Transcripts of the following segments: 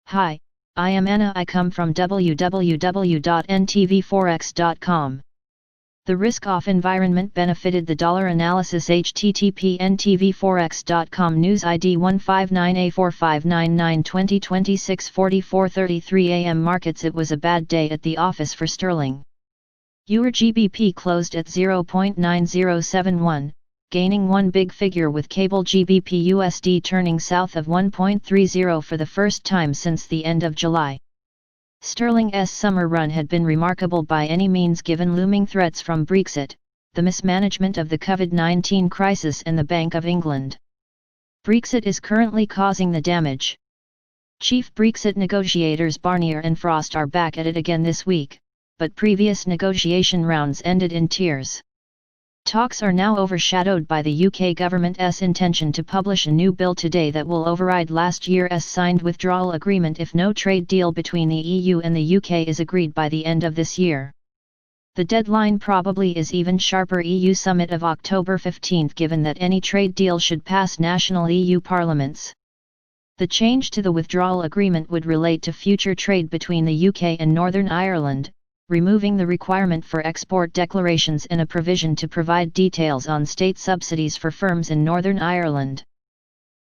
Hi, I am Anna. I come from www.ntvforex.com. The risk-off environment benefited the dollar analysis. http ntvforex.com News ID 159A4599 2026 44:33 am Markets. It was a bad day at the office for sterling. Euro GBP closed at 0.9071, gaining one big figure, with cable GBP USD turning south of 1.30 for the first time since the end of July. Sterling's summer run had been remarkable by any means, given looming threats from Brexit, the mismanagement of the COVID-19 crisis and the Bank of England. Brexit is currently causing the damage. Chief Brexit negotiators Barnier and Frost are back at it again this week, but previous negotiation rounds ended in tears. Talks are now overshadowed by the UK government's intention to publish a new bill today that will override last year's signed withdrawal agreement if no trade deal between the EU and the UK is agreed by the end of this year. The deadline probably is even sharper. EU summit of October 15, given that any trade deal should pass national EU parliaments. The change to the withdrawal agreement would relate to future trade between the UK and Northern Ireland, removing the requirement for export declarations and a provision to provide details on state subsidies for firms in Northern Ireland.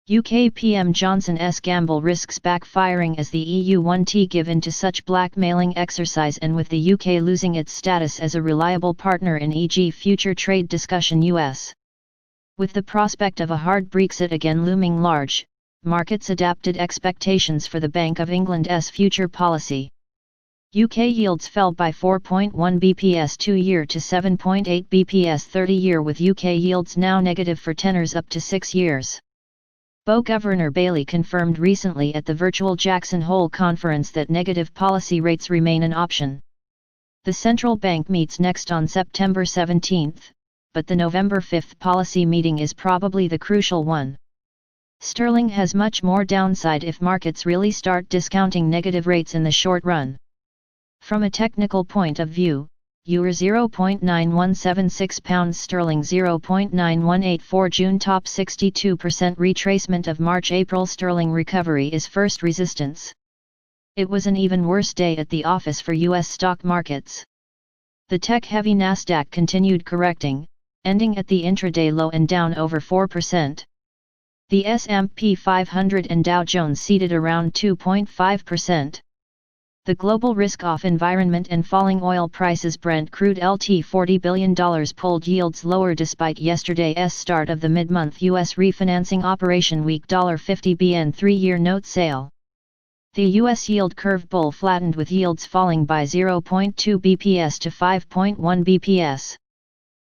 UK PM Johnson's gamble risks backfiring as the EU won't give in to such blackmailing exercise, and with the UK losing its status as a reliable partner in e.g. future trade discussion US. With the prospect of a hard Brexit again looming large, markets adapted expectations for the Bank of England's future policy. UK yields fell by 4.1 bps 2-year to 7.8 bps 30-year, with UK yields now negative for tenors up to 6 years. Governor Bailey confirmed recently at the virtual Jackson Hole conference that negative policy rates remain an option. The central bank meets next on September 17, but the November 5 policy meeting is probably the crucial one. Sterling has much more downside if markets really start discounting negative rates in the short run. From a technical point of view, Euro 0.9176 pounds sterling 0.9184 June top 62% retracement of March-April sterling recovery is first resistance. It was an even worse day at the office for US stock markets. The tech-heavy Nasdaq continued correcting, ending at the intraday low and down over 4%. The S&P 500 and Dow Jones ceded around 2.5%. The global risk-off environment and falling oil prices. Brent crude LT $40 billion pulled yields lower despite yesterday's start of the mid-month US refinancing operation week. $50 BN 3-year note sale. The US yield curve bull flattened, with yields falling by 0.2 bps to 5.1 bps.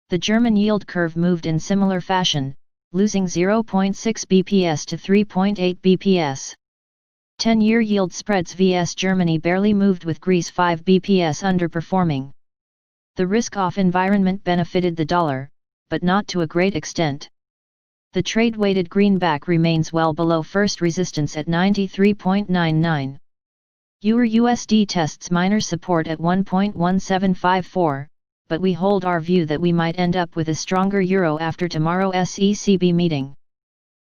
The German yield curve moved in similar fashion, losing 0.6 bps to 3.8 bps. 10-year yield spreads vs Germany barely moved, with Greece 5 bps underperforming. The risk-off environment benefited the dollar, but not to a great extent. The trade-weighted greenback remains well below first resistance at 93.99. Euro USD tests minor support at 1.1754, but we hold our view that we might end up with a stronger euro after tomorrow's ECB meeting.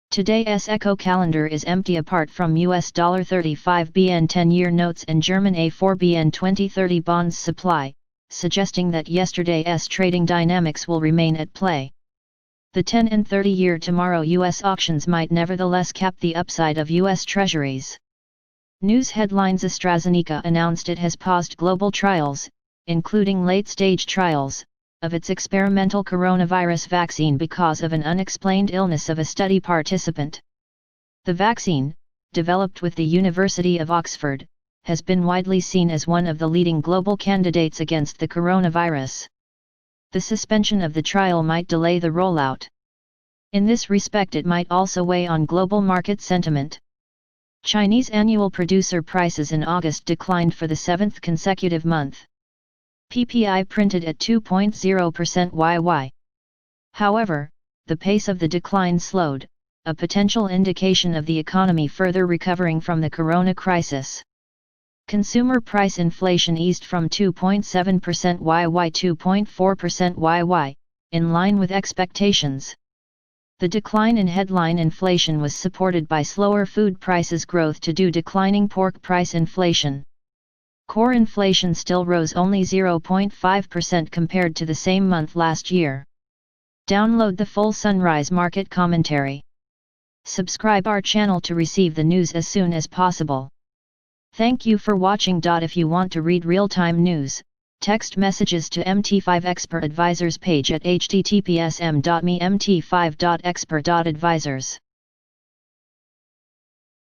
Today's echo calendar is empty apart from US $35 BN 10-year notes and German A4 BN 2030 bonds supply, suggesting that yesterday's trading dynamics will remain at play. The 10 and 30-year tomorrow US auctions might nevertheless cap the upside of US Treasuries. News headlines: AstraZeneca announced it has paused global trials, including late-stage trials, of its experimental coronavirus vaccine because of an unexplained illness of a study participant. The vaccine, developed with the University of Oxford, has been widely seen as one of the leading global candidates against the coronavirus. The suspension of the trial might delay the rollout. In this respect, it might also weigh on global market sentiment. Chinese annual producer prices in August declined for the 7th consecutive month. PPI printed at 2.0% YY. However, the pace of the decline slowed, a potential indication of the economy further recovering from the corona crisis. Consumer price inflation eased from 2.7% YY to 2.4% YY, in line with expectations. The decline in headline inflation was supported by slower food prices growth due to declining pork price inflation. Core inflation still rose only 0.5% compared to the same month last year. Download the full Sunrise Market Commentary. Subscribe our channel to receive the news as soon as possible. Thank you for watching. If you want to read real-time news, text messages to MT5 Expert Advisors page at https://m.me/mt5.expert.advisors.